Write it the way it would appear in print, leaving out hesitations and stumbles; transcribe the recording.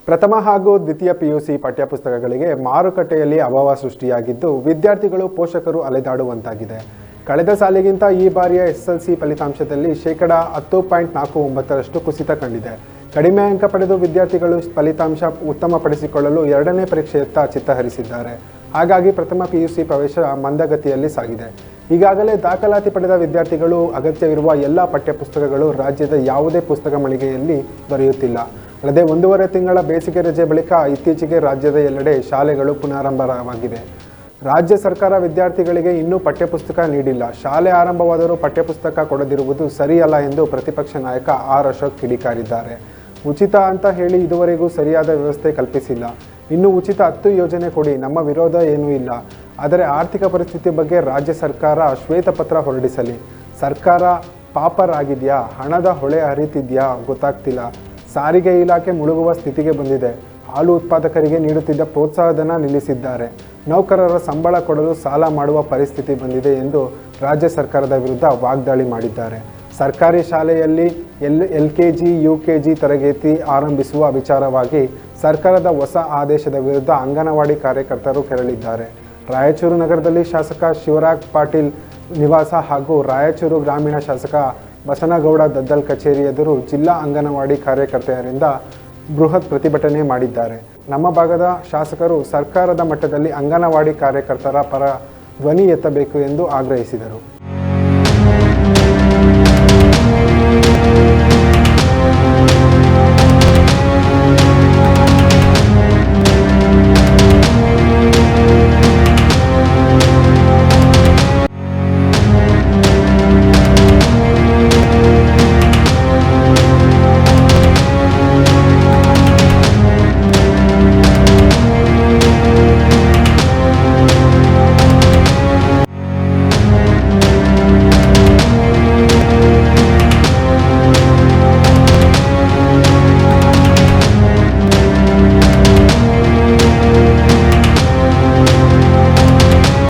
ಪ್ರಥಮ ಹಾಗೂ ದ್ವಿತೀಯ ಪಿಯುಸಿ ಪಠ್ಯಪುಸ್ತಕಗಳಿಗೆ ಮಾರುಕಟ್ಟೆಯಲ್ಲಿ ಅಭಾವ ಸೃಷ್ಟಿಯಾಗಿದ್ದು ವಿದ್ಯಾರ್ಥಿಗಳು ಪೋಷಕರು ಅಲೆದಾಡುವಂತಾಗಿದೆ. ಕಳೆದ ಸಾಲಿಗಿಂತ ಈ ಬಾರಿಯ ಎಸ್ಎಸ್ಎಲ್ಸಿ ಫಲಿತಾಂಶದಲ್ಲಿ ಶೇಕಡಾ 10.49ರಷ್ಟು ಕುಸಿತ ಕಂಡಿದೆ. ಕಡಿಮೆ ಅಂಕ ಪಡೆದು ವಿದ್ಯಾರ್ಥಿಗಳು ಫಲಿತಾಂಶ ಉತ್ತಮಪಡಿಸಿಕೊಳ್ಳಲು ಎರಡನೇ ಪರೀಕ್ಷೆಯತ್ತ ಚಿತ್ತ ಹರಿಸಿದ್ದಾರೆ. ಹಾಗಾಗಿ ಪ್ರಥಮ ಪಿಯುಸಿ ಪ್ರವೇಶ ಮಂದಗತಿಯಲ್ಲಿ ಸಾಗಿದೆ. ಈಗಾಗಲೇ ದಾಖಲಾತಿ ಪಡೆದ ವಿದ್ಯಾರ್ಥಿಗಳು ಅಗತ್ಯವಿರುವ ಎಲ್ಲ ಪಠ್ಯಪುಸ್ತಕಗಳು ರಾಜ್ಯದ ಯಾವುದೇ ಪುಸ್ತಕ ಮಳಿಗೆಯಲ್ಲಿ ದೊರೆಯುತ್ತಿಲ್ಲ. ಅಲ್ಲದೆ 1.5 ತಿಂಗಳ ಬೇಸಿಗೆ ರಜೆ ಬಳಿಕ ಇತ್ತೀಚೆಗೆ ರಾಜ್ಯದ ಎಲ್ಲೆಡೆ ಶಾಲೆಗಳು ಪುನರಾರಂಭವಾಗಿವೆ. ರಾಜ್ಯ ಸರ್ಕಾರ ವಿದ್ಯಾರ್ಥಿಗಳಿಗೆ ಇನ್ನೂ ಪಠ್ಯಪುಸ್ತಕ ನೀಡಿಲ್ಲ. ಶಾಲೆ ಆರಂಭವಾದರೂ ಪಠ್ಯಪುಸ್ತಕ ಕೊಡದಿರುವುದು ಸರಿಯಲ್ಲ ಎಂದು ಪ್ರತಿಪಕ್ಷ ನಾಯಕ ಆರ್ ಅಶೋಕ್ ಕಿಡಿಕಾರಿದ್ದಾರೆ. ಉಚಿತ ಅಂತ ಹೇಳಿ ಇದುವರೆಗೂ ಸರಿಯಾದ ವ್ಯವಸ್ಥೆ ಕಲ್ಪಿಸಿಲ್ಲ. ಇನ್ನು ಉಚಿತ 10 ಯೋಜನೆ ಕೊಡಿ, ನಮ್ಮ ವಿರೋಧ ಏನೂ ಇಲ್ಲ. ಆದರೆ ಆರ್ಥಿಕ ಪರಿಸ್ಥಿತಿ ಬಗ್ಗೆ ರಾಜ್ಯ ಸರ್ಕಾರ ಶ್ವೇತಪತ್ರ ಹೊರಡಿಸಲಿ. ಸರ್ಕಾರ ಪಾಪರ್ ಆಗಿದೆಯಾ, ಹಣದ ಹೊಳೆ ಹರಿತಿದೆಯಾ ಗೊತ್ತಾಗ್ತಿಲ್ಲ. ಸಾರಿಗೆ ಇಲಾಖೆ ಮುಳುಗುವ ಸ್ಥಿತಿಗೆ ಬಂದಿದೆ. ಹಾಲು ಉತ್ಪಾದಕರಿಗೆ ನೀಡುತ್ತಿದ್ದ ಪ್ರೋತ್ಸಾಹಧನ ನಿಲ್ಲಿಸಿದ್ದಾರೆ. ನೌಕರರ ಸಂಬಳ ಕೊಡಲು ಸಾಲ ಮಾಡುವ ಪರಿಸ್ಥಿತಿ ಬಂದಿದೆ ಎಂದು ರಾಜ್ಯ ಸರ್ಕಾರದ ವಿರುದ್ಧ ವಾಗ್ದಾಳಿ ಮಾಡಿದ್ದಾರೆ. ಸರ್ಕಾರಿ ಶಾಲೆಯಲ್ಲಿ LKG UKG ತರಬೇತಿ ಆರಂಭಿಸುವ ವಿಚಾರವಾಗಿ ಸರ್ಕಾರದ ಹೊಸ ಆದೇಶದ ವಿರುದ್ಧ ಅಂಗನವಾಡಿ ಕಾರ್ಯಕರ್ತರು ಕೆರಳಿದ್ದಾರೆ. ರಾಯಚೂರು ನಗರದಲ್ಲಿ ಶಾಸಕ ಶಿವರಾಜ್ ಪಾಟೀಲ್ ನಿವಾಸ ಹಾಗೂ ರಾಯಚೂರು ಗ್ರಾಮೀಣ ಶಾಸಕ ಬಸನಗೌಡ ದದ್ದಲ್ ಕಚೇರಿ ಎದುರು ಜಿಲ್ಲಾ ಅಂಗನವಾಡಿ ಕಾರ್ಯಕರ್ತೆಯರಿಂದ ಬೃಹತ್ ಪ್ರತಿಭಟನೆ ಮಾಡಿದ್ದಾರೆ. ನಮ್ಮ ಭಾಗದ ಶಾಸಕರು ಸರ್ಕಾರದ ಮಟ್ಟದಲ್ಲಿ ಅಂಗನವಾಡಿ ಕಾರ್ಯಕರ್ತರ ಪರ ಧ್ವನಿ ಎತ್ತಬೇಕು ಎಂದು ಆಗ್ರಹಿಸಿದರು.